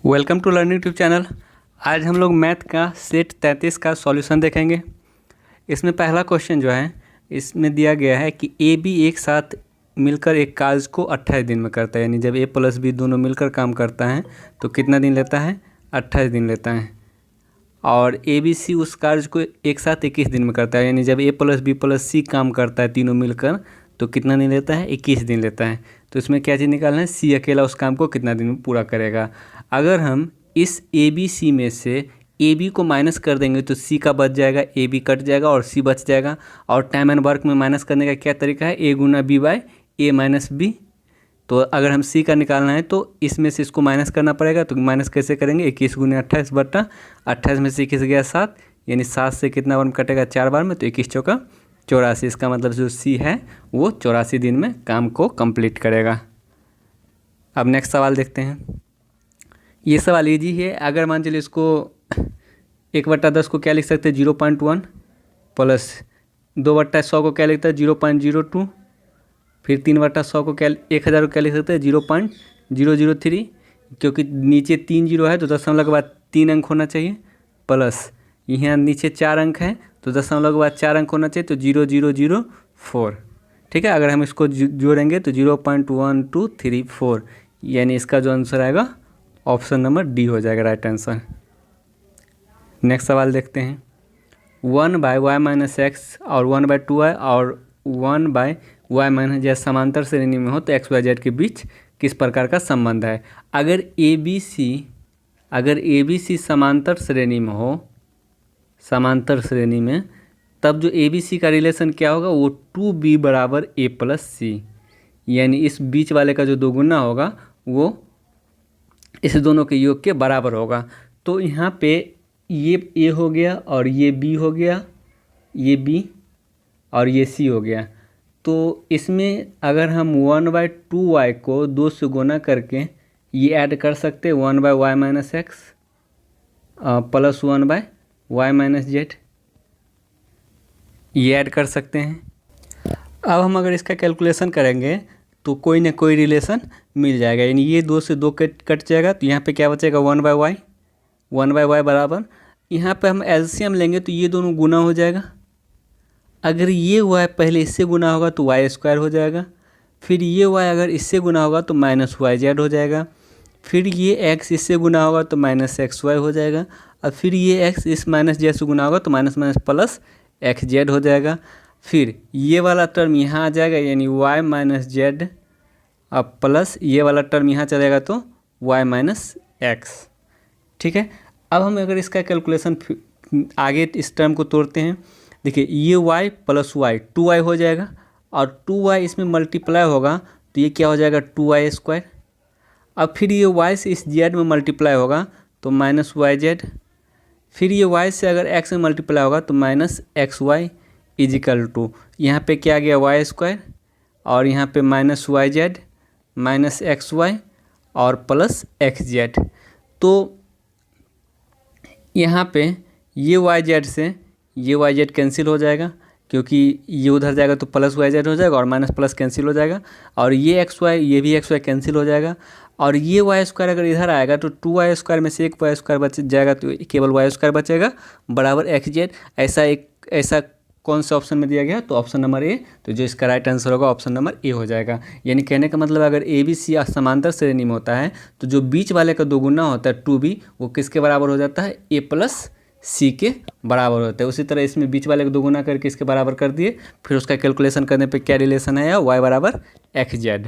Welcome to learning tube channel. आज हम लोग मैथ का सेट 33 का सॉल्यूशन देखेंगे। इसमें पहला क्वेश्चन जो है इसमें दिया गया है कि ए बी एक साथ मिलकर एक कार्य को 28 दिन में करता है, यानी जब ए प्लस बी दोनों मिलकर काम करता है तो कितना दिन लेता है, 28 दिन लेता है। और ए बी सी उस कार्य को एक साथ 21 दिन में करता है, यानी जब ए प्लस बी प्लस सी काम करता है तीनों मिलकर तो कितना दिन लेता है, 21 दिन लेता है। तो इसमें क्या चीज़ निकालना है, सी अकेला उस काम को कितना दिन में पूरा करेगा। अगर हम इस ए बी सी में से ए बी को माइनस कर देंगे तो सी का बच जाएगा, ए बी कट जाएगा और सी बच जाएगा। और टाइम एंड वर्क में माइनस करने का क्या तरीका है, ए गुना बी बाय ए माइनस बी। तो अगर हम सी का निकालना है तो इसमें से इसको माइनस करना पड़ेगा। तो माइनस कैसे करेंगे, 21 गुना 28 बटा 28 में से 21 गया 7, यानी 7 से कितना बार में कटेगा, 4 बार में, तो 21 चौका 84। इसका मतलब जो सी है वो 84 दिन में काम को कंप्लीट करेगा। अब नेक्स्ट सवाल देखते हैं। ये सवाल इजी है। अगर मान चलिए इसको 1/10 को क्या लिख सकते हैं, 0.1 प्लस 2/100 को क्या लिखता है, 0.02। फिर 3/100 को क्या, 1000 को क्या लिख सकते हैं, 0.003, क्योंकि नीचे 3 जीरो है तो दशमलव के बाद 3 अंक होना चाहिए। प्लस यहाँ नीचे 4 अंक है तो दशमलव के बाद 4 अंक होना चाहिए, तो 0004। ठीक है, अगर हम इसको जोड़ेंगे तो 0.1234, यानी इसका जो आंसर आएगा ऑप्शन नंबर डी हो जाएगा राइट आंसर। नेक्स्ट सवाल देखते हैं। 1/y माइनस एक्स और 1/2y और 1/y माइनस जेड समांतर श्रेणी में हो तो एक्स वाई जेड के बीच किस प्रकार का संबंध है। अगर ए बी सी समांतर श्रेणी में हो, समांतर श्रेणी में, तब जो ए बी सी का रिलेशन क्या होगा, वो 2b बराबर a प्लस सी, यानी इस बीच वाले का जो दोगुना होगा वो इस दोनों के योग के बराबर होगा। तो यहाँ पे ये a हो गया और ये b हो गया, ये b और ये c हो गया। तो इसमें अगर हम 1/2y को 2 से गुना करके ये ऐड कर सकते हैं, 1/y minus x plus 1/y minus Z, ये ऐड कर सकते हैं। अब हम अगर इसका कैलकुलेशन करेंगे तो कोई ना कोई रिलेशन मिल जाएगा, यानी ये 2 से 2 कट जाएगा तो यहाँ पे क्या बचेगा, 1/y बराबर, यहाँ पे हम एलसीएम लेंगे तो ये दोनों गुना हो जाएगा। अगर ये y पहले इससे गुना होगा तो y स्क्वायर हो जाएगा, फिर ये y अगर इससे गुना होगा तो माइनस वाई जेड हो जाएगा, फिर ये x इससे गुना होगा तो माइनस एक्स वाई हो जाएगा, और फिर ये x इस माइनस जेड से गुना होगा तो minus minus plus X Z हो जाएगा। फिर ये वाला टर्म यहाँ आ जाएगा, यानी y माइनस जेड अब प्लस ये वाला टर्म यहाँ चलेगा तो y माइनस एक्स। ठीक है, अब हम अगर इसका कैलकुलेशन आगे इस टर्म को तोड़ते हैं, देखिए ये y प्लस वाई 2y हो जाएगा, और 2y इसमें मल्टीप्लाई होगा तो ये क्या हो जाएगा, 2y स्क्वायर। अब फिर ये y से इस z में मल्टीप्लाई होगा तो माइनस वाई जेड, फिर ये y से अगर x में मल्टीप्लाई होगा तो minus X Y equal to, यहाँ पे क्या गया, y स्क्वायर, और यहाँ पे minus Y Z minus X Y और प्लस एक्स जेड। तो यहाँ पे ये वाई जेड से ये वाई जेड कैंसिल हो जाएगा, क्योंकि ये उधर जाएगा तो प्लस वाई जेड हो जाएगा और माइनस प्लस कैंसिल हो जाएगा, और ये एक्स वाई, ये भी एक्स वाई कैंसिल हो जाएगा, और ये वाई स्क्वायर अगर इधर आएगा तो 2y स्क्वायर में से एक वाई स्क्वायर बच जाएगा तो केवल वाई स्क्वायर बचेगा बराबर एक्स जेड। ऐसा कौन से ऑप्शन में दिया गया, तो ऑप्शन नंबर ए। तो जो इसका राइट आंसर होगा ऑप्शन नंबर ए हो जाएगा। यानी कहने का मतलब अगर ए बी सी समांतर श्रेणी में होता है तो जो बीच वाले का दोगुना होता है 2b, वो किसके बराबर हो जाता है, a प्लस सी के बराबर होता है। उसी तरह इसमें बीच वाले को दोगुना करके इसके बराबर कर दिए, फिर उसका कैलकुलेशन करने पे क्या रिलेशन आया, y बराबर एक्स जेड।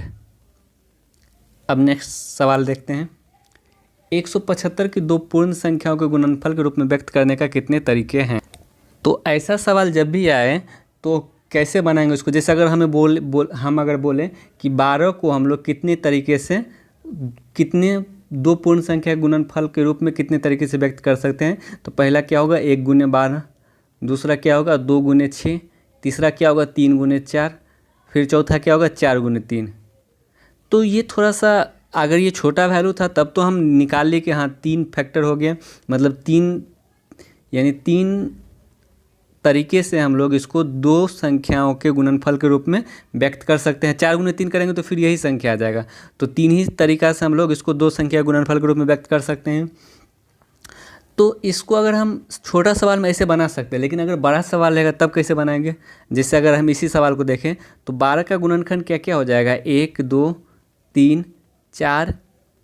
अब नेक्स्ट सवाल देखते हैं। 175 की दो पूर्ण संख्याओं के गुणनफल के रूप में व्यक्त करने का कितने तरीके हैं। तो ऐसा सवाल जब भी आए तो कैसे बनाएंगे उसको, जैसे अगर हमें हम अगर बोलें कि 12 को हम लोग कितने तरीके से, कितने दो पूर्ण संख्या गुणनफल के रूप में कितने तरीके से व्यक्त कर सकते हैं, तो पहला क्या होगा 1 गुने 12, दूसरा क्या होगा 2 गुने 6, तीसरा क्या होगा 3 गुने 4, फिर चौथा क्या होगा 4 गुने 3। तो ये थोड़ा सा, अगर ये छोटा वैल्यू था तब तो हम निकाल लिए कि हाँ 3 फैक्टर हो गया, मतलब 3, यानी 3 तरीके से हम लोग इसको दो संख्याओं के गुणनफल के रूप में व्यक्त कर सकते हैं। 4 × 3 करेंगे तो फिर यही संख्या आ जाएगा। तो 3 ही तरीका से हम लोग इसको दो संख्या गुणनफल के रूप में व्यक्त कर सकते हैं। तो इसको अगर हम छोटा सवाल में ऐसे बना सकते हैं, लेकिन अगर बड़ा सवाल रहेगा तब कैसे बनाएंगे। जैसे अगर हम इसी सवाल को देखें तो 12 का गुणनखंड क्या क्या हो जाएगा, 1 2 3 4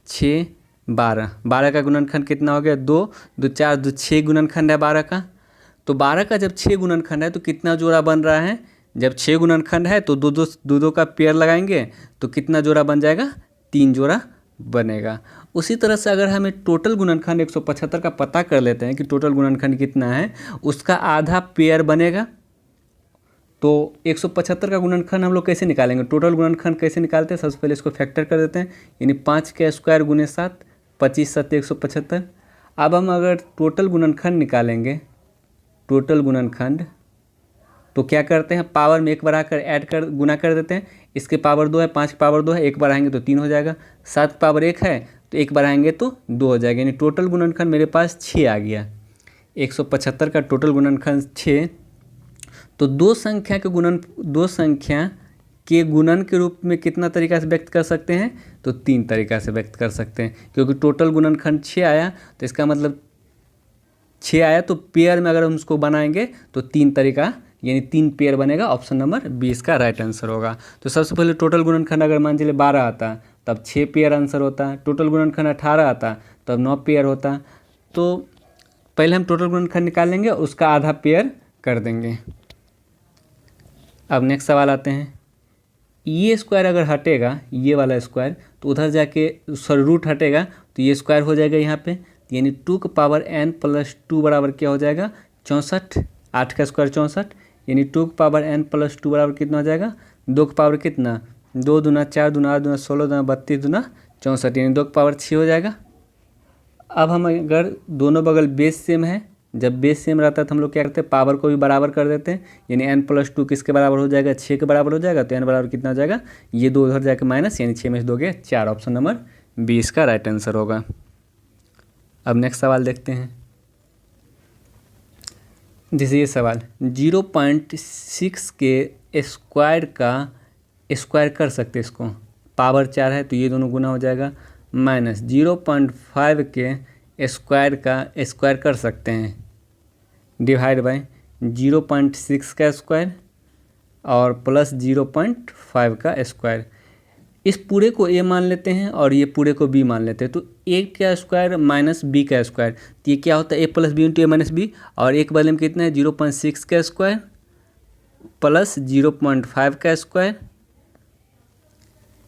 6 12। 12 का गुणनखंड कितना हो गया, 2 2 4 2 6 गुणनखंड है 12 का। तो 12 का जब 6 गुणनखंड है तो कितना जोड़ा बन रहा है, जब 6 गुणनखंड है तो दो का पेयर लगाएंगे तो कितना जोड़ा बन जाएगा, 3 जोड़ा बनेगा। उसी तरह से अगर हमें टोटल गुणनखंड 175 का पता कर लेते हैं कि टोटल गुणनखंड कितना है, उसका आधा पेयर बनेगा। तो 175 का गुणनखंड हम लोग कैसे निकालेंगे, टोटल गुणनखंड कैसे निकालते हैं, सबसे पहले इसको फैक्टर कर देते हैं, यानी 5 का स्क्वायर गुने 7, 25 7 175। अब हम अगर टोटल गुणनखंड निकालेंगे, टोटल गुणनखंड, तो क्या करते हैं, पावर में 1 बढ़ाकर ऐड कर गुना कर देते हैं। इसके पावर 2 है, 5 की पावर 2 है, 1 बढ़ाएंगे तो 3 हो जाएगा। 7 की पावर 1 है तो 1 बढ़ाएंगे तो 2 हो जाएगा, यानी टोटल गुणनखंड मेरे पास 6 आ गया। 175 का टोटल गुणनखंड 6। तो दो संख्या के गुणन के रूप में कितना तरीका से व्यक्त कर सकते हैं, तो 3 तरीका से व्यक्त कर सकते हैं। क्योंकि टोटल गुणनखंड 6 आया तो इसका मतलब 6 आया, तो पेयर में अगर हम उसको बनाएंगे तो 3 तरीका यानी 3 पेयर बनेगा। ऑप्शन नंबर 20 का राइट आंसर होगा। तो सबसे पहले टोटल गुणनखंड अगर मान चलिए 12 आता तब 6 पेयर आंसर होता। टोटल गुणनखंड 18 आता तब 9 पेयर होता। तो पहले हम टोटल गुणनखंड निकाल लेंगे, उसका आधा पेयर कर देंगे। अब नेक्स्ट सवाल आते हैं, ये स्क्वायर अगर हटेगा, ये वाला स्क्वायर, तो उधर जाके रूट हटेगा तो ये स्क्वायर हो जाएगा यहाँ पे, यानी 2 का पावर n + 2 बराबर क्या हो जाएगा, 64। 8 का स्क्वायर 64, यानी 2 का पावर n + 2 बराबर कितना हो जाएगा, 2 का पावर कितना, 2 दूना 4 दूना 8 दूना 16 दूना 32 दूना 64, यानी 2 का पावर 6 हो जाएगा। अब हम अगर दोनों बगल बेस सेम है, जब बेस सेम रहता है तो हम लोग क्या करते हैं, पावर को भी बराबर कर देते हैं, यानी n + 2 किसके बराबर हो जाएगा, 6 के बराबर हो जाएगा। तो n बराबर कितना हो जाएगा, ये 2 उधर जाके माइनस, यानी 6 में से 2 गए 4। ऑप्शन नंबर 20 का राइट आंसर होगा। अब नेक्स्ट सवाल देखते हैं। जैसे ये सवाल 0.6 के स्क्वायर का स्क्वायर कर सकते हैं, इसको पावर 4 है तो ये दोनों गुना हो जाएगा, माइनस 0.5 के स्क्वायर का स्क्वायर कर सकते हैं, डिवाइड बाय 0.6 का स्क्वायर और प्लस 0.5 का स्क्वायर। इस पूरे को a मान लेते हैं और ये पूरे को b मान लेते हैं। तो a का स्क्वायर माइनस b का स्क्वायर, तो ये क्या होता है, a + b × a - b, और एक बदले में कितना है, 0.6 का स्क्वायर प्लस 0.5 का स्क्वायर,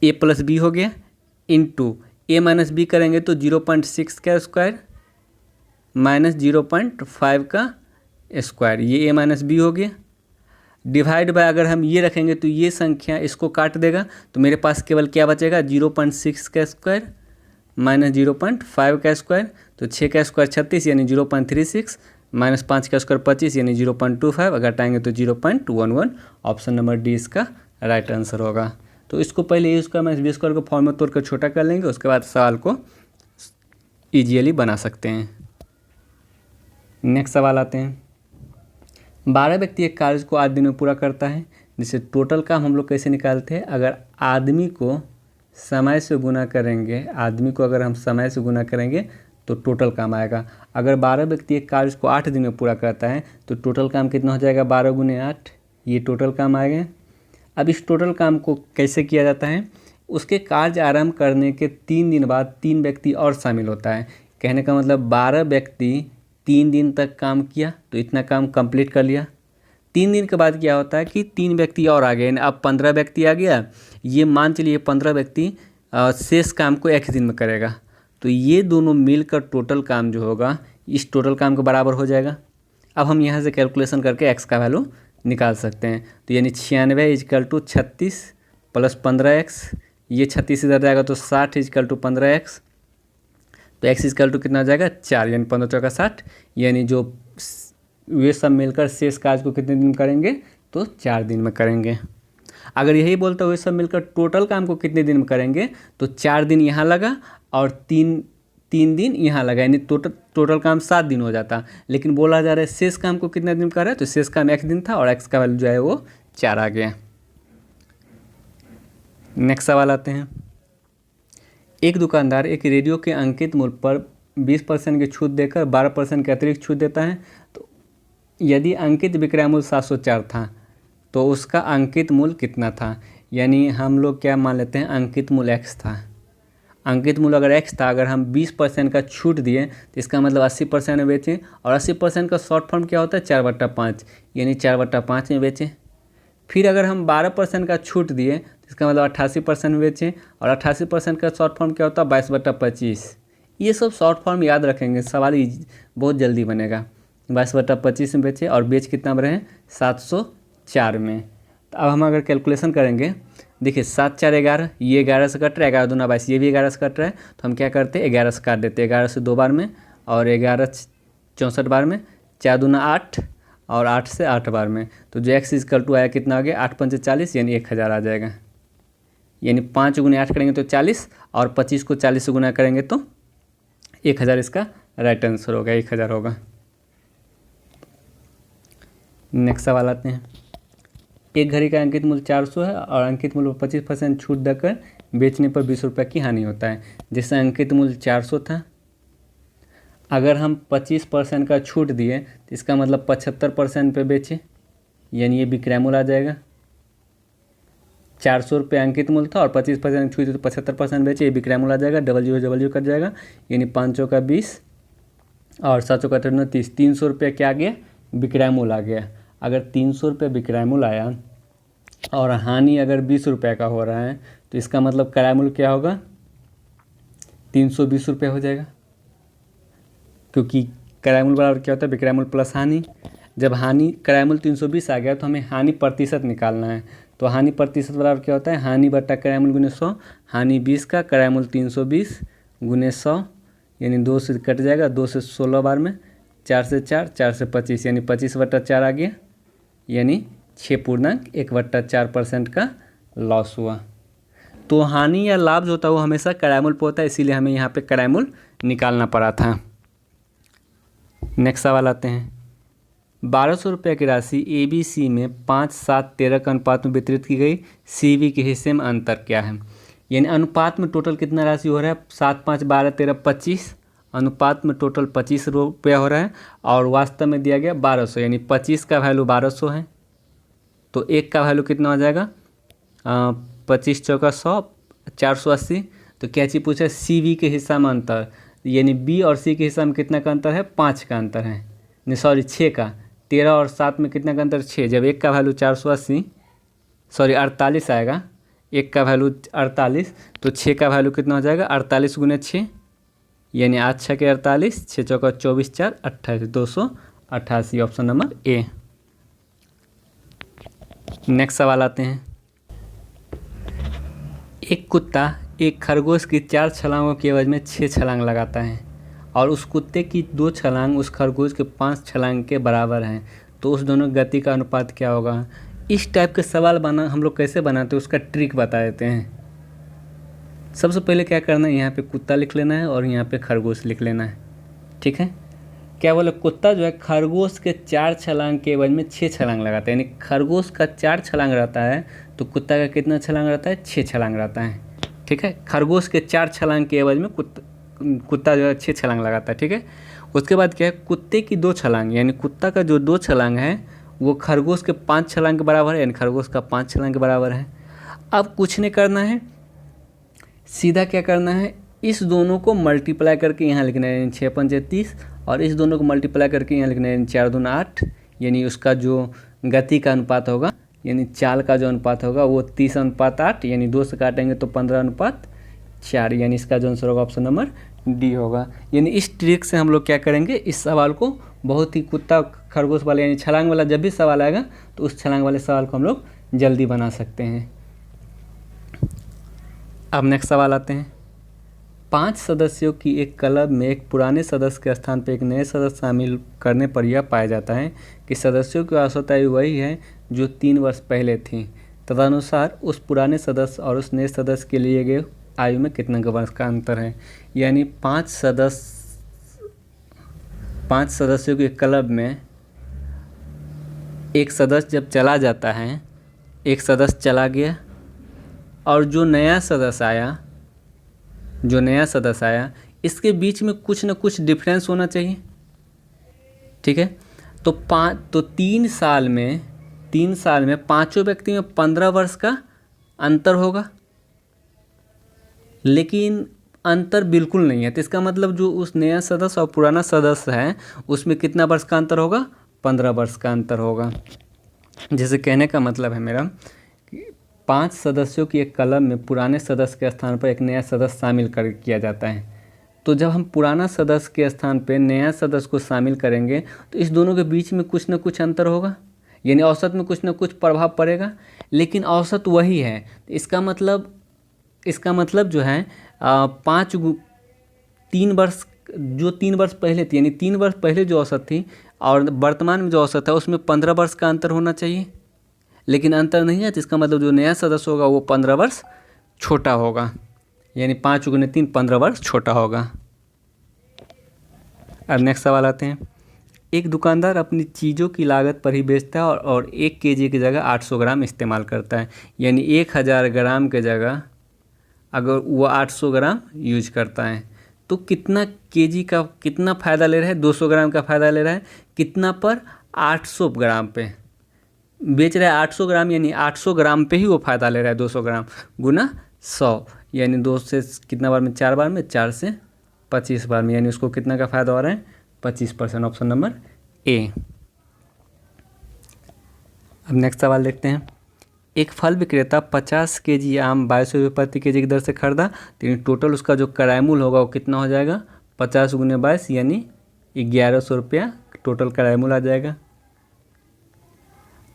a + b हो गया, इंटू a - b करेंगे तो 0.6 का स्क्वायर माइनस 0.5 का स्क्वायर, ये a - b हो गया, डिवाइड बाय अगर हम ये रखेंगे तो ये संख्या इसको काट देगा, तो मेरे पास केवल क्या बचेगा, 0.6 का स्क्वायर माइनस 0.5 का स्क्वायर। तो 6 का स्क्वायर 36 यानी 0.36 माइनस 5 का स्क्वायर 25 यानी 0.25, अगर हटाएंगे तो 0.11। ऑप्शन नंबर डी इसका राइट आंसर होगा। तो इसको पहले ए स्क्वायर माइनस बी स्क्वायर को फॉर्म में तोड़कर छोटा कर लेंगे, उसके बाद सवाल को ईजिली बना सकते हैं। नेक्स्ट सवाल आते हैं, 12 व्यक्ति एक कार्य को 8 दिन में पूरा करता है, जिससे टोटल काम हम लोग कैसे निकालते हैं, अगर आदमी को समय से गुना करेंगे, आदमी को अगर हम समय से गुना करेंगे तो टोटल काम आएगा। अगर 12 व्यक्ति एक कार्य को 8 दिन में पूरा करता है तो टोटल काम कितना हो जाएगा, 12 × 8, ये टोटल काम आएगा। अब इस टोटल काम को कैसे किया जाता है, उसके कार्य आरंभ करने के 3 दिन बाद 3 व्यक्ति और शामिल होता है। कहने का मतलब 12 व्यक्ति 3 दिन तक काम किया तो इतना काम कंप्लीट कर लिया। 3 दिन के बाद क्या होता है कि 3 व्यक्ति और आ गए, अब 15 व्यक्ति आ गया। ये मान चलिए 15 व्यक्ति शेष काम को एक दिन में करेगा, तो ये दोनों मिलकर टोटल काम जो होगा इस टोटल काम के बराबर हो जाएगा। अब हम यहाँ से कैलकुलेशन करके x का वैल्यू निकाल सकते हैं। तो यानी 96 = 36 प्लस 15x, ये 36 इधर जाएगा तो 60 = 15x, तो x = कितना हो जाएगा, 4, यानी 15 × 4 = 60, यानी जो वे सब मिलकर शेष कार्य को कितने दिन में करेंगे, तो 4 दिन में करेंगे। अगर यही बोलता वे सब मिलकर टोटल काम को कितने दिन में करेंगे, तो 4 दिन यहाँ लगा और 3 3 दिन यहाँ लगा, यानी टोटल काम 7 दिन हो जाता। लेकिन बोला जा रहा है शेष काम को कितना दिन कर रहा है, तो शेष काम 1 दिन था और x का वैल्यू जो है वो 4 आ गया। नेक्स्ट सवाल आते हैं। एक दुकानदार एक रेडियो के अंकित मूल्य पर 20% की छूट देकर 12% की अतिरिक्त छूट देता है। तो यदि अंकित विक्रय मूल्य 704 था तो उसका अंकित मूल्य कितना था? यानी हम लोग क्या मान लेते हैं, अंकित मूल्य x था। अंकित मूल्य अगर x था, अगर हम 20% का छूट दिए तो इसका मतलब 80% में बेचें, और 80% का शॉर्ट फॉर्म क्या होता है, 4/5, यानी 4/5 में बेचें। फिर अगर हम 12% का छूट दिए तो इसका मतलब 88% में बेचें, और 88% का शॉर्ट फॉर्म क्या होता है, 22/25। ये सब शॉर्ट फॉर्म याद रखेंगे, सवाल बहुत जल्दी बनेगा। 22/25 में बेचें और बेच कितना में रहे, 704 में। तो अब हम अगर कैलकुलेशन करेंगे, देखिए 7 4 11, ये 11 से कट रहा है, 11 दूना 22, ये भी 11 से कट रहा है, तो हम क्या करते हैं 11 से काट देते हैं, 11 से 2 बार में और 11 64 बार में, 4 दूना 8 और 8 से 8 बार में। तो जो x इक्वल टू आया कितना आ गया, 8 पंचे 40, यानी 1000 आ जाएगा। यानी 5 गुने 8 करेंगे तो 40, और 25 को 40 से गुना करेंगे तो 1000 इसका राइट आंसर होगा, 1000 होगा। नेक्स्ट सवाल आते हैं। एक घड़ी का अंकित मूल्य 400 है और अंकित मूल्य पर 25% छूट देकर बेचने पर 20 रुपये की हानि होता है। जैसे अंकित मूल्य 400 था, अगर हम 25% का छूट दिए तो इसका मतलब 75% पे बेचे, यानी ये विक्रय मूल्य आ जाएगा। 400 रुपये अंकित मूल्य था और 25% छूट तो 75% बेचे, ये विक्रय मूल्य आ जाएगा। डबल जीरो कट जाएगा, यानी 5 का 20 और 7 का 30, 300 रुपये क्या आ गया, विक्रय मूल्य आ गया। अगर 300 रुपये विक्रय मूल्य आया और हानि अगर 20 रुपये का हो रहा है तो इसका मतलब क्रय मूल्य क्या होगा, 320 रुपये हो जाएगा, क्योंकि क्रय मूल्य बराबर क्या होता है, विक्रय मूल्य प्लस हानि। जब हानि क्रय मूल्य 320 आ गया तो हमें हानि प्रतिशत निकालना है। तो हानि प्रतिशत बराबर क्या होता है, हानि बट्टा क्रय मूल्य गुने 100। हानि 20 का, क्रय मूल्य 320 गुने 100, यानी 2 से कट जाएगा, 2 से 16 बार में, 4 से 4, 4 से 25, यानी 25/4 आ गया, यानी 6.1/4% का लॉस हुआ। तो हानि या लाभ जो होता है वो हमेशा क्रय मूल्य पर होता है, इसीलिए हमें यहाँ पे क्रय मूल्य निकालना पड़ा था। नेक्स्ट सवाल आते हैं। 1200 रुपये की राशि ABC में 5, 7, 13 के अनुपात में वितरित की गई, CV के हिस्से में अंतर क्या है? यानी अनुपात में टोटल कितना राशि हो रहा है, 7, 5, 12, 13, 25, अनुपात में टोटल 25 रुपया हो रहा है, और वास्तव में दिया गया 1200, यानी 25 का वैल्यू 1200 है। तो 1 का वैल्यू कितना हो जाएगा, 25 चौका 100, 480। तो क्या चीज़ पूछा है, CV के हिस्सा में अंतर, यानी B और C के हिस्सा में कितना का अंतर है, 5 का अंतर है, नहीं सॉरी 6 का। 13 और 7 में कितना का अंतर, 6। जब 1 का वैल्यू 48 आएगा, 1 का वैल्यू 48, तो 6 का वैल्यू कितना हो जाएगा, 48 गुने 6, यानी 8 6 के 48, 6 चौका 24, 4 28, 288, ऑप्शन नंबर ए। नेक्स्ट सवाल आते हैं। एक कुत्ता एक खरगोश की 4 छलांगों की एवज में 6 छलांग लगाता है, और उस कुत्ते की 2 छलांग उस खरगोश के 5 छलांग के बराबर हैं, तो उस दोनों गति का अनुपात क्या होगा? इस टाइप के सवाल हम लोग कैसे बनाते हैं उसका ट्रिक बता देते हैं। सबसे पहले क्या करना है, यहाँ पे कुत्ता लिख लेना है और यहाँ पे खरगोश लिख लेना है, ठीक है। क्या बोले, कुत्ता जो है खरगोश के 4 छलांग के एवज में 6 छलांग लगाता है, यानी खरगोश का 4 छलांग रहता है तो कुत्ता का कितना छलांग रहता है, 6 छलांग रहता है, ठीक है। खरगोश के 4 छलांग के एवज में कुत्ता जो है 6 छलांग लगाता है, ठीक है। उसके बाद क्या है, कुत्ते की 2 छलांग, यानी कुत्ता का जो 2 छलांग है वो खरगोश के 5 छलांग के बराबर है, यानी खरगोश का 5 छलांग के बराबर है। अब कुछ नहीं करना है, सीधा क्या करना है, इस दोनों को मल्टीप्लाई करके यहाँ लिखना है, यानी 6 पंजे 30, और इस दोनों को मल्टीप्लाई करके यहाँ लिखना है, यानी 4 दूना 8, यानी उसका जो गति का अनुपात होगा, यानी चाल का जो अनुपात होगा वो 30:8, यानी 2 से काटेंगे तो 15:4, यानी इसका जो आंसर होगा ऑप्शन नंबर डी होगा। यानी इस ट्रिक से हम लोग क्या करेंगे, इस सवाल को बहुत ही कुत्ता खरगोश वाला यानी छलांग वाला जब भी सवाल आएगा तो उस छलांग वाले सवाल को हम लोग जल्दी बना सकते हैं। अब नेक्स्ट सवाल आते हैं। 5 सदस्यों की एक क्लब में एक पुराने सदस्य के स्थान पर एक नए सदस्य शामिल करने पर यह पाया जाता है कि सदस्यों की औसत आयु वही है जो 3 वर्ष पहले थी। तदनुसार उस पुराने सदस्य और उस नए सदस्य के लिए गए आयु में कितना वर्ष का अंतर है। यानी पाँच सदस्यों के क्लब में एक सदस्य जब चला जाता है, एक सदस्य चला गया और जो नया सदस्य आया इसके बीच में कुछ न कुछ डिफरेंस होना चाहिए। ठीक है, तो 3 साल में पांचों व्यक्ति में 15 वर्ष का अंतर होगा, लेकिन अंतर बिल्कुल नहीं है। तो इसका मतलब जो उस नया सदस्य और पुराना सदस्य है उसमें कितना वर्ष का अंतर होगा? 15 वर्ष का अंतर होगा। जैसे कहने का मतलब है मेरा कि 5 सदस्यों की एक क्लब में पुराने सदस्य के स्थान पर एक नया सदस्य शामिल किया जाता है। तो जब हम पुराना सदस्य के स्थान पर नया सदस्य को शामिल करेंगे तो इस दोनों के बीच में कुछ न कुछ अंतर होगा, यानी औसत में कुछ न कुछ प्रभाव पड़ेगा, लेकिन औसत वही है। इसका मतलब जो है 3 वर्ष पहले थी, यानी 3 वर्ष पहले जो औसत थी और वर्तमान में जो औसत है उसमें 15 वर्ष का अंतर होना चाहिए, लेकिन अंतर नहीं है। तो इसका मतलब जो नया सदस्य होगा वो 15 वर्ष छोटा होगा, यानी 5 × 3 15 वर्ष छोटा होगा। अब नेक्स्ट सवाल आते हैं। एक दुकानदार अपनी चीज़ों की लागत पर ही बेचता है और 1 kg की जगह 800 ग्राम इस्तेमाल करता है, यानी 1000 ग्राम के जगह अगर वो 800 ग्राम यूज करता है तो कितना केजी का कितना फ़ायदा ले रहा है? 200 ग्राम का फ़ायदा ले रहा है। कितना पर? 800 ग्राम पे बेच रहा है। 800 ग्राम यानी 800 ग्राम पे ही वो फ़ायदा ले रहा है। 200 ग्राम गुना 100 यानी 2 से कितना बार में? 4 बार में, 4 से 25 बार में, यानी उसको कितना का फ़ायदा हो रहा है? 25%। Option number A. अब नेक्स्ट सवाल देखते हैं। एक फल विक्रेता 50 kg आम 22 रुपये प्रति kg की दर से खरीदा, तो टोटल उसका जो किराया मूल्य होगा वो कितना हो जाएगा? 50 × 22 यानी 1100 रुपया टोटल किराया मूल्य आ जाएगा।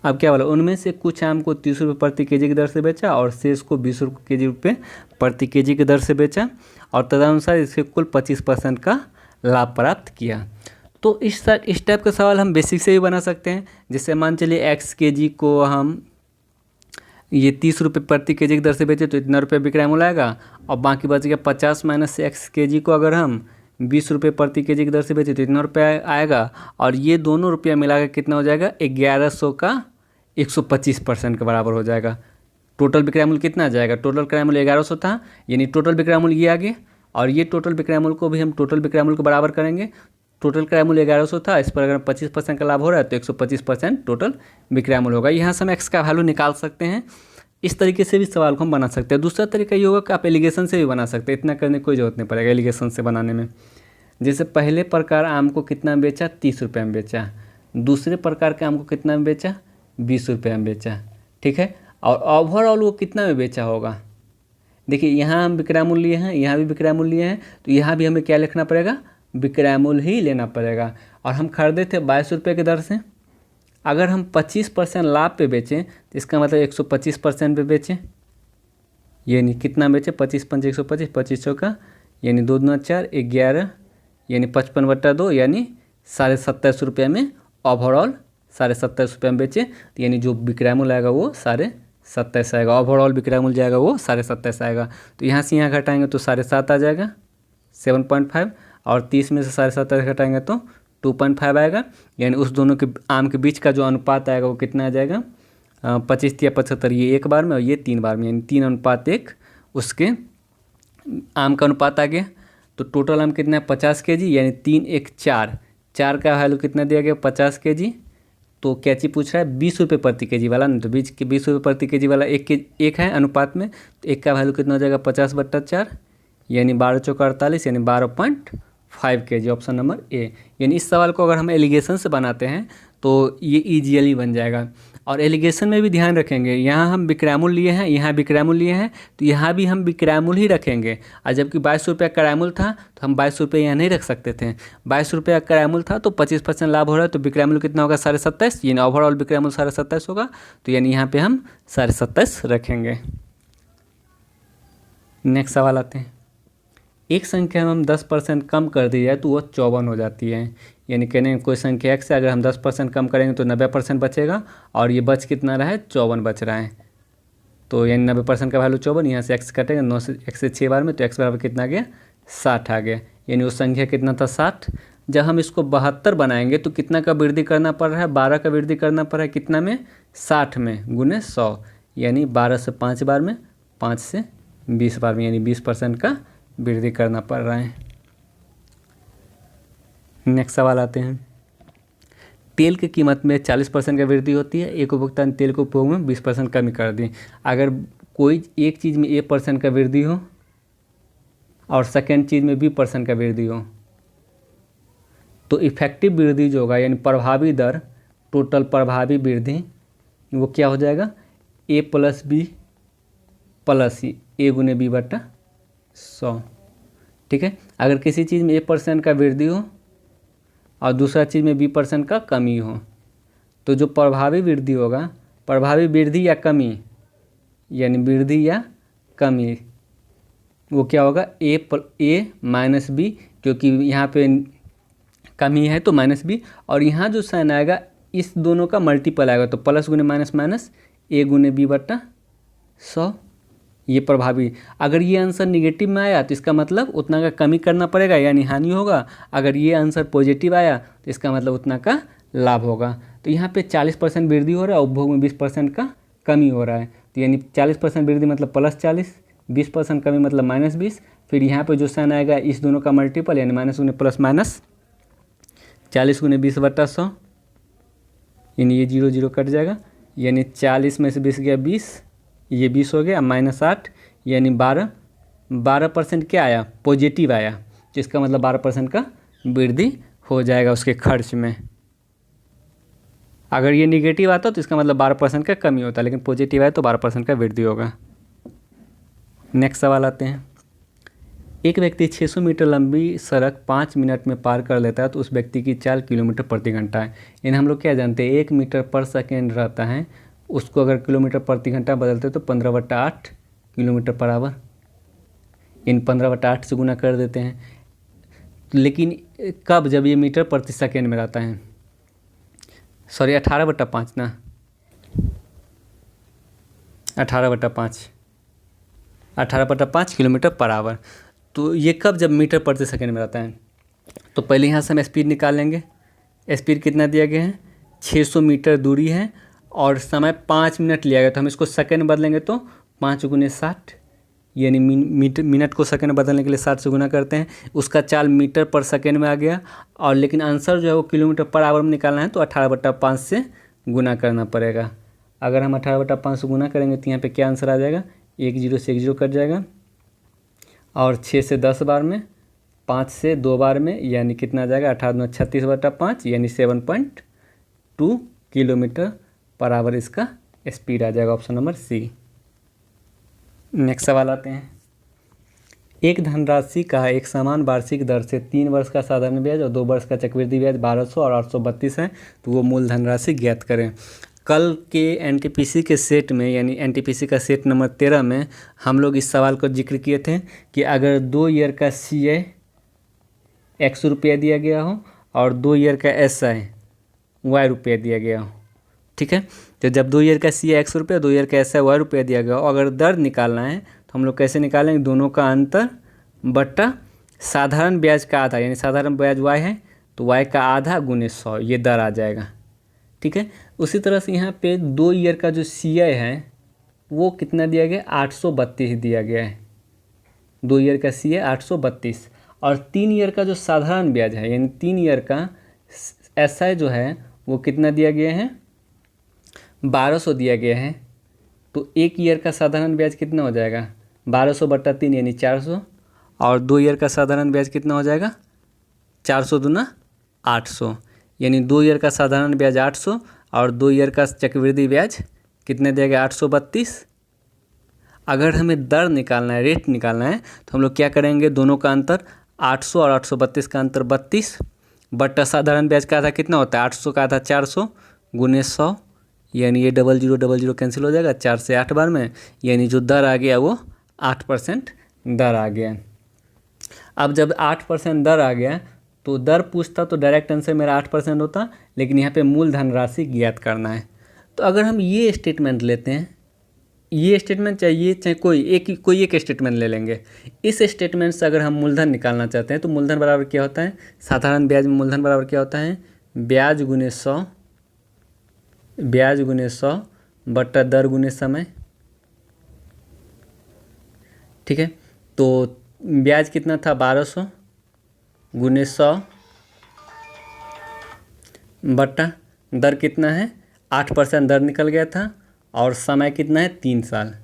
अब क्या बोला? उनमें से कुछ आम को 30 रुपये प्रति kg की दर से बेचा और शेष को 20 रुपये प्रति kg की दर से बेचा और तदनुसार इसके कुल 25% का लाभ प्राप्त किया। तो इस टाइप का सवाल हम बेसिक से भी बना सकते हैं। जैसे मान चलिए x kg को हम ये 30 रुपये प्रति kg की दर से बेचे तो इतना रुपये विक्रय मूल्य आएगा, और बाकी बच गया 50 - x kg को अगर हम 20 रुपये प्रति kg की दर से बेचे तो इतना रुपये आएगा, और ये दोनों रुपया मिलाकर कितना हो जाएगा? 1100 का 125% के बराबर हो जाएगा। टोटल विक्रय मूल्य कितना आ जाएगा? टोटल विक्रय मूल्य 1100 था, यानी टोटल विक्रय मूल्य ये आ गया, और ये टोटल विक्रय मूल्य को भी हम टोटल विक्रय मूल्य को बराबर करेंगे। टोटल क्रय मूल्य 1100 था, इस पर अगर 25% का लाभ हो रहा है तो 125% टोटल विक्रय मूल्य होगा। यहाँ से हम x का वैल्यू निकाल सकते हैं। इस तरीके से भी सवाल को हम बना सकते हैं। दूसरा तरीका ये होगा कि आप एलिगेशन से भी बना सकते हैं। इतना करने की कोई ज़रूरत नहीं पड़ेगा एलिगेशन से बनाने में। जैसे पहले प्रकार आम को कितना में बेचा? 30 रुपये में बेचा। दूसरे प्रकार के आम को कितना में बेचा? 20 रुपये में बेचा। ठीक है, और ओवरऑल वो कितना में बेचा होगा? देखिए यहाँ हम विक्रय मूल्य लिए हैं, यहाँ भी विक्रय मूल्य लिए हैं, तो यहाँ भी हमें क्या लिखना पड़ेगा? विक्रय मूल्य ही लेना पड़ेगा। और हम खरीदे थे 22 रुपये की दर से। अगर हम 25% लाभ पे बेचें तो इसका मतलब 125% पे बेचें, यानी कितना बेचें? 25 × 5 = 125, 25 चौका यानी 2 दूना 4, 11 यानी 55/2 यानी 27.5 रुपये में ओवरऑल 27.5 रुपये में बेचें, तो यानी जो विक्रय मूल्य आएगा वो 27.5 आएगा। ओवरऑल विक्रय मूल्य जाएगा वो 27.5 आएगा। तो यहाँ से यहाँ घटाएंगे तो 7.5 आ जाएगा, 7.5, और 30 में से 7.5 घटाएंगे तो 2.5 आएगा, यानी उस दोनों के आम के बीच का जो अनुपात आएगा वो कितना आ जाएगा? 25 या 75, ये एक बार में और ये 3 बार में, यानी 3:1 उसके आम का अनुपात आ गया। तो टोटल आम कितना है? 50 kg, यानी 3 × 1 = 4। 4 का वैल्यू कितना दिया गया? 50 kg। तो क्या चीज़ पूछ रहा है? 20 रुपये प्रति kg वाला, नहीं तो 20 रुपये प्रति kg वाला एक है अनुपात में, तो एक का वैल्यू कितना हो जाएगा? 50/4 यानी 12 चौका 48 यानी 12.5 kg। Option number A. यानी इस सवाल को अगर हम एलिगेशन से बनाते हैं तो ये ईजीली बन जाएगा। और एलिगेशन में भी ध्यान रखेंगे, यहाँ हम विक्रय मूल्य लिए हैं, यहाँ विक्रय मूल्य लिए हैं, तो यहाँ भी हम विक्रय मूल्य ही रखेंगे। और जबकि 22 रुपये क्रय मूल्य था तो हम 22 रुपये यहाँ नहीं रख सकते थे। 22 रुपये क्रय मूल्य था तो 25% लाभ हो रहा है, तो विक्रय मूल्य कितना होगा? 27.5, यानी ओवरऑल विक्रय मूल्य 27.5 होगा, तो यानी यहाँ पर हम 27.5 रखेंगे। नेक्स्ट सवाल आते हैं। एक संख्या में हम 10% कम कर दी जाए तो वह 54 हो जाती है, यानी कहने कोई संख्या x से अगर हम 10% कम करेंगे तो 90% बचेगा, और ये बच कितना रहा है? 54 बच रहा है। तो यानी 90% का वैल्यू 54, यहाँ से x कटेगा 9 से x से 6 बार में, तो x बराबर कितना आ गया? 60 आ गया, यानी वो संख्या कितना था 60। जब हम इसको 72 बनाएंगे तो कितना का वृद्धि करना पड़ रहा है, 12 का वृद्धि करना पड़ रहा है, कितना में 60 में गुने 100, यानी 12 से 5 बार में, 5 से 20 बार में, यानी 20% का वृद्धि करना पड़ रहा है। नेक्स्ट सवाल आते हैं। तेल की कीमत में 40% का वृद्धि होती है, एक उपभोक्ता ने तेल के उपयोग में 20% कमी कर दी। अगर कोई एक चीज़ में 1% का वृद्धि हो और सेकेंड चीज़ में 20% का वृद्धि हो, तो इफेक्टिव वृद्धि जो होगा, यानी प्रभावी दर, टोटल प्रभावी वृद्धि, वो क्या हो जाएगा, ए प्लस बी प्लस ए गुने बी बटा 100। ठीक है, अगर किसी चीज़ में 1% का वृद्धि हो और दूसरा चीज़ में 20% का कमी हो, तो जो प्रभावी वृद्धि होगा, प्रभावी वृद्धि या कमी, यानी वृद्धि या कमी, वो क्या होगा, ए माइनस बी, क्योंकि यहाँ पे कमी है तो माइनस बी, और यहाँ जो साइन आएगा इस दोनों का मल्टीपल आएगा, तो प्लस गुने माइनस माइनस ए गुने बी बटा 100, ये प्रभावी। अगर ये आंसर निगेटिव में आया तो इसका मतलब उतना का कमी करना पड़ेगा, यानी हानि होगा। अगर ये आंसर पॉजिटिव आया तो इसका मतलब उतना का लाभ होगा। तो यहाँ पे 40% वृद्धि हो रहा है, उपभोग में 20% का कमी हो रहा है, तो यानी 40% वृद्धि मतलब +40, 20% कमी मतलब -20। फिर यहाँ पे जो साइन आएगा इस दोनों का मल्टीपल, यानी माइनस गुने प्लस माइनस 40 गुने 20 बटा 100, यानी ये 0 0 कट जाएगा, यानी 40 में से 20 गया 20, ये 20 हो गया, -8, यानी 12% क्या आया, पॉजिटिव आया, जिसका मतलब 12% का वृद्धि हो जाएगा उसके खर्च में। अगर ये निगेटिव आता तो इसका मतलब 12% का कमी होता, लेकिन पॉजिटिव आया तो 12% का वृद्धि होगा। नेक्स्ट सवाल आते हैं। एक व्यक्ति 600 मीटर लंबी सड़क 5 मिनट में पार कर लेता है, तो उस व्यक्ति की चाल किलोमीटर प्रति घंटा है। यानी हम लोग क्या जानते हैं, 1 मीटर पर सेकेंड रहता है, उसको अगर किलोमीटर प्रति घंटा बदलते तो 15/8 किलोमीटर पर आवर, इन 15/8 से गुना कर देते हैं। लेकिन कब, जब ये मीटर प्रति सेकेंड में रहता है, सॉरी 18/5 ना, 18/5 किलोमीटर पर आवर। तो ये कब, जब मीटर प्रति सेकेंड में रहता है। तो पहले यहाँ से हम स्पीड निकाल लेंगे। स्पीड कितना दिया गया है, 600 मीटर दूरी है और समय 5 मिनट लिया गया, तो हम इसको सेकेंड बदलेंगे तो 5 गुने 60, यानी मिनट को सेकंड बदलने के लिए 60 से गुना करते हैं। उसका चाल मीटर पर सेकंड में आ गया, और लेकिन आंसर जो है वो किलोमीटर पर आवर में निकालना है, तो 18/5 से गुना करना पड़ेगा। अगर हम 18/5 से गुना करेंगे तो यहाँ पे क्या आंसर आ जाएगा, 1 0 से 1 0 कट जाएगा, और 6 से 10 बार में, 5 से 2 बार में, यानी कितना आ जाएगा, 18 36/5, यानी 7.2 किलोमीटर पर आवर इसका स्पीड आ जाएगा। Option number C. नेक्स्ट सवाल आते हैं। एक धनराशि का एक समान वार्षिक दर से 3 वर्ष का साधारण ब्याज और 2 वर्ष का चक्रवृद्धि ब्याज 1200 और 832 है, तो वो मूल धनराशि ज्ञात करें। कल के एनटीपीसी के सेट में, यानी एनटीपीसी का सेट नंबर 13 में हम लोग इस सवाल को जिक्र किए थे कि अगर 2 ईयर का CA 100 रुपया दिया गया हो और 2 ईयर का SI Y रुपया दिया गया हो, ठीक है। तो जब 2 ईयर का CA 100 रुपया, 2 ईयर का SI Y रुपया दिया गया हो, अगर दर निकालना है तो हम लोग कैसे निकालेंगे, दोनों का अंतर बट्टा साधारण ब्याज का आधा, यानी साधारण ब्याज Y है तो Y का आधा गुने 100, ये दर आ जाएगा, ठीक है। उसी तरह से यहाँ पे 2 ईयर का जो CI है वो कितना दिया गया, 832 दिया गया है, 2 ईयर का CI 832, और 3 ईयर का जो साधारण ब्याज है, यानी 3 ईयर का SI जो है वो कितना दिया गया है, 1200 दिया गया है। तो 1 ईयर का साधारण ब्याज कितना हो जाएगा, 1200 बट्टा 3 यानी 400, और 2 ईयर का साधारण ब्याज कितना हो जाएगा, 400 दूना 800, यानी 2 ईयर का साधारण ब्याज 800 और 2 ईयर का चक्रवृद्धि ब्याज कितने दिया गया, 832। अगर हमें दर निकालना है, रेट निकालना है, तो हम लोग क्या करेंगे, दोनों का अंतर 800 और 832 का अंतर 32 बट्टा साधारण ब्याज का आधा कितना होता है, 800 का आधा 400 गुने 100, यानी ये 00 कैंसिल हो जाएगा 4 से 8 बार में, यानी जो दर आ गया वो 8% दर आ गया। अब जब 8% दर आ गया तो दर पूछता तो डायरेक्ट आंसर मेरा 8% होता, लेकिन यहाँ पे मूल धनराशि ज्ञात करना है। तो अगर हम ये स्टेटमेंट लेते हैं ये स्टेटमेंट चाहिए, चाहे कोई एक स्टेटमेंट ले लेंगे। इस स्टेटमेंट से अगर हम मूलधन निकालना चाहते हैं तो मूलधन बराबर क्या होता है, साधारण ब्याज में मूलधन बराबर क्या होता है, ब्याज गुने 100 बट्टा दर गुने समय। ठीक है, तो ब्याज कितना था 1200 गुने 100 बट्टा दर कितना है 8% दर निकल गया था, और समय कितना है 3 साल।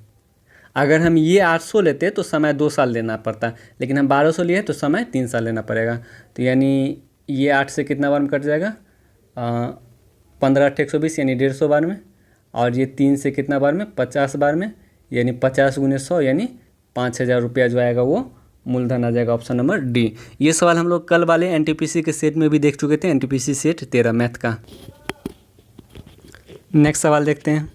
अगर हम ये 800 लेते तो समय 2 साल लेना पड़ता, लेकिन हम 1200 लिए तो समय 3 साल लेना पड़ेगा। तो यानी ये 8 से कितना बार में कट जाएगा, 15 8 120 यानी 150 बार में, और ये 3 से कितना बार में 50 बार में, यानी 50 गुने 100 यानी 5000 रुपया जो आएगा वो मूलधन आ जाएगा। Option number D. ये सवाल हम लोग कल वाले एनटीपीसी के सेट में भी देख चुके थे, एनटीपीसी सेट 13 मैथ का। नेक्स्ट सवाल देखते हैं।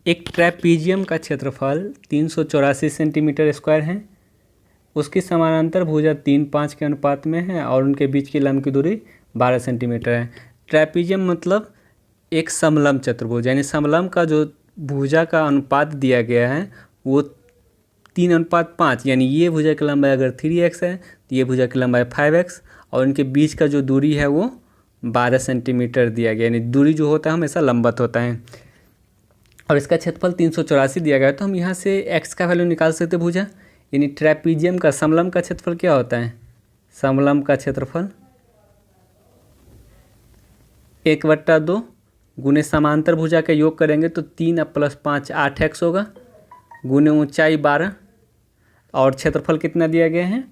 एक ट्रैपीजियम का क्षेत्रफल 384 सेंटीमीटर स्क्वायर है, उसकी समानांतर भुजा 3:5 के अनुपात में है और उनके बीच की लंब की दूरी 12 सेंटीमीटर है। ट्रैपीजियम मतलब एक समलंब चतुर्भुज, यानी समलंब का जो भुजा का अनुपात दिया गया है वो 3:5, यानी ये भुजा की लंबाई अगर 3x है तो ये भुजा की लंबाई 5x, और इनके बीच का जो दूरी है वो 12 सेंटीमीटर दिया गया, यानी दूरी जो होता है हमेशा लंबवत होता है। और इसका क्षेत्रफल 384 दिया गया है, तो हम यहाँ से x का वैल्यू निकाल सकते हैं भुजा, यानी ट्रैपीजियम का समलंब का क्षेत्रफल क्या होता है, समलंब का क्षेत्रफल 1/2 गुने समांतर भुजा का योग करेंगे तो 3 + 5 8x होगा, गुने ऊंचाई 12, और क्षेत्रफल कितना दिया गया है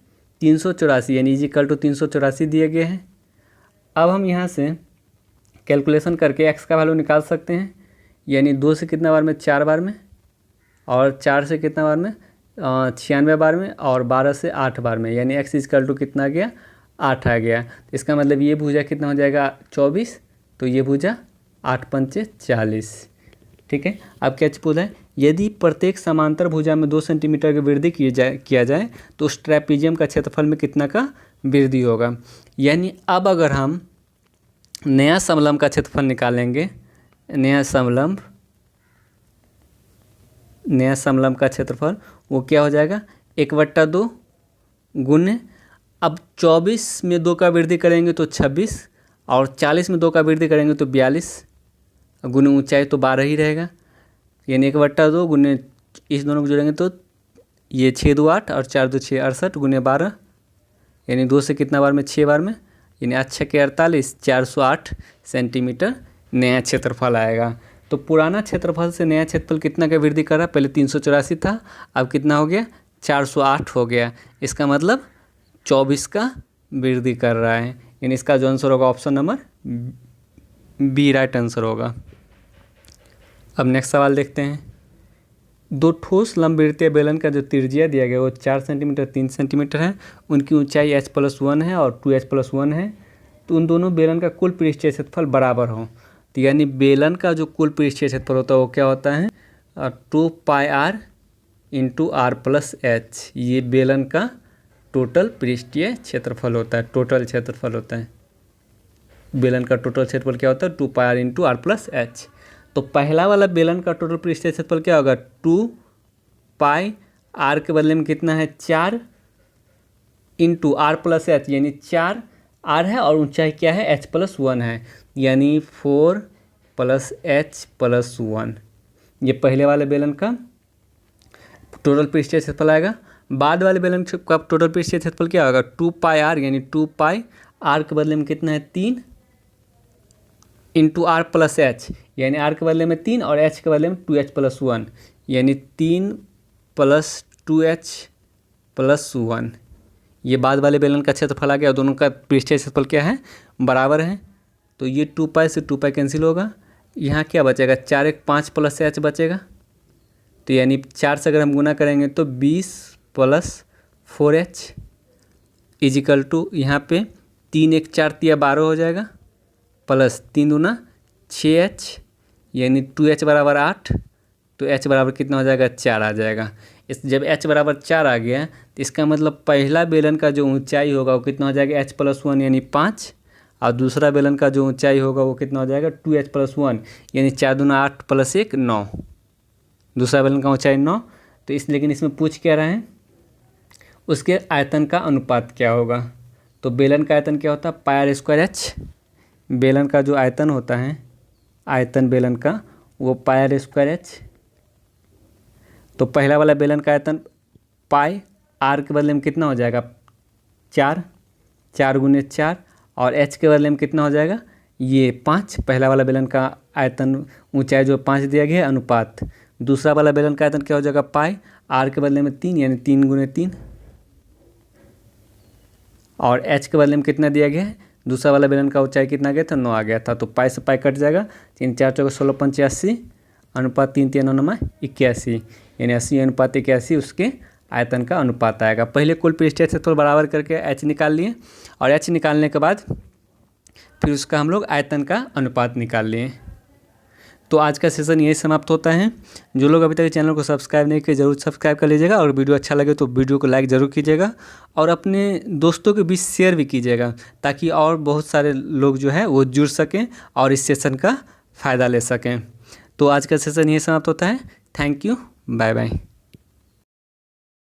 384, यानी इक्वल टू 384 दिए गए हैं। अब हम यहाँ से कैलकुलेशन करके x का वैल्यू निकाल सकते हैं, यानी 2 से कितना बार में 4 बार में, और 4 से कितना बार में 96 बार में, और 12 से 8 बार में, यानी x इक्वल टू कितना आ गया 8 आ गया। तो इसका मतलब ये भुजा कितना हो जाएगा 24, तो ये भुजा 8 पंचे 40। ठीक है, अब क्या पूछा है, यदि प्रत्येक समांतर भुजा में 2 सेंटीमीटर की वृद्धि किया जाए तो उस ट्रैपीजियम का क्षेत्रफल में कितना का वृद्धि होगा। यानी अब अगर हम नया समलंब का क्षेत्रफल निकालेंगे, नया समलंब का क्षेत्रफल वो क्या हो जाएगा 1/2 गुने, अब 24 में 2 का वृद्धि करेंगे तो 26, और 40 में 2 का वृद्धि करेंगे तो 42, गुने ऊंचाई तो 12 ही रहेगा, यानी 1/2 गुने इस दोनों को जोड़ेंगे तो ये 6 2 8 और 4 2 6 68 गुने 12, यानी 2 से कितना बार में 6 बार में, यानी 8 6 48 408 सेंटीमीटर नया क्षेत्रफल आएगा। तो पुराना क्षेत्रफल से नया क्षेत्रफल कितना का वृद्धि कर रहा है, पहले 384 था, अब कितना हो गया 408 हो गया, इसका मतलब 24 का वृद्धि कर रहा है, यानी इसका जो आंसर होगा option number B right answer होगा। अब नेक्स्ट सवाल देखते हैं। 2 ठोस लंबवृत्तीय बेलन का जो त्रिज्या दिया गया वो 4 सेंटीमीटर 3 सेंटीमीटर है, उनकी ऊंचाई h+1 है और 2h+1 है, तो उन दोनों बेलन का कुल पृष्ठीय क्षेत्रफल बराबर हो। तो यानी बेलन का जो कुल पृष्ठीय क्षेत्रफल होता है वो क्या होता है 2πr × r+h, ये बेलन का टोटल पृष्ठीय क्षेत्रफल होता है, टोटल क्षेत्रफल होता है। बेलन का टोटल क्षेत्रफल क्या होता है 2πr × r+h। तो पहला वाला बेलन का टोटल पृष्ठीय क्षेत्रफल क्या होगा 2π, r के बदले में कितना है 4 × r+h, यानी 4 r है और ऊंचाई क्या है h+1 है, यानी 4 + h+1, ये पहले वाले बेलन का टोटल पृष्ठीय क्षेत्रफल आएगा। बाद वाले बेलन का टोटल पृष्ठीय क्षेत्रफल क्या होगा 2πr, यानी 2π, r के बदले में कितना है 3 × r+h, यानी r के बदले में 3 और h के बदले में 2h+1, यानी 3 + 2h+1, ये बाद वाले बेलन का क्षेत्रफल आ गया। दोनों का पृष्ठीय क्षेत्रफल क्या है बराबर है, तो ये 2π से 2π कैंसिल होगा, यहाँ क्या बचेगा 4 1 5 + h बचेगा, तो यानी 4 से अगर हम गुना करेंगे तो 20 + 4h इजिकल टू यहाँ पे 3 1 4 3 12 हो जाएगा, प्लस 3 दूना 6h, यानी 2h बराबर 8, तो h बराबर कितना हो जाएगा 4 आ जाएगा। इस जब h बराबर 4 आ गया तो इसका मतलब पहला बेलन का जो ऊंचाई होगा वो कितना हो जाएगा h+1 यानी 5, और दूसरा बेलन का जो ऊंचाई होगा वो कितना हो जाएगा 2h+1 यानी 4 दूना 8 + 1 9। दूसरा बेलन का ऊंचाई 9। तो इस लेकिन इसमें पूछ क्या रहे हैं, उसके आयतन का अनुपात क्या होगा। तो बेलन का आयतन क्या होता है, पाई आर स्क्वायर एच। बेलन का जो आयतन होता है, आयतन बेलन का, वो पाई आर स्क्वायर एच। तो पहला वाला बेलन का आयतन पाई, आर के बदले में कितना हो जाएगा 4, 4 गुने 4, और एच के बदले में कितना हो जाएगा ये 5। पहला वाला बेलन का आयतन ऊंचाई जो 5 दिया गया है, अनुपात। दूसरा वाला बेलन का आयतन क्या हो जाएगा पाई, आर के बदले में 3 यानी 3 गुने 3, और एच के बदले में कितना दिया गया है, दूसरा वाला बेलन का ऊंचाई कितना गया था 9 आ गया था। तो पाई से पाई कट जाएगा, 3 4 चौके 16 85, अनुपात 3 3 9 81, यानी 80:81 उसके आयतन का अनुपात आएगा। पहले कुल पृष्ठीय क्षेत्रफल बराबर करके एच निकाल लिए, और एच निकालने के बाद फिर उसका हम लोग आयतन का अनुपात निकाल लिए। तो आज का सेशन यही समाप्त होता है। जो लोग अभी तक चैनल को सब्सक्राइब नहीं किए जरूर सब्सक्राइब कर लीजिएगा, और वीडियो अच्छा लगे तो वीडियो को लाइक ज़रूर कीजिएगा, और अपने दोस्तों के बीच शेयर भी कीजिएगा, ताकि और बहुत सारे लोग जो है वो जुड़ सकें और इस सेशन का फ़ायदा ले सकें। तो आज का सेशन यही समाप्त होता है। Thank you, bye bye.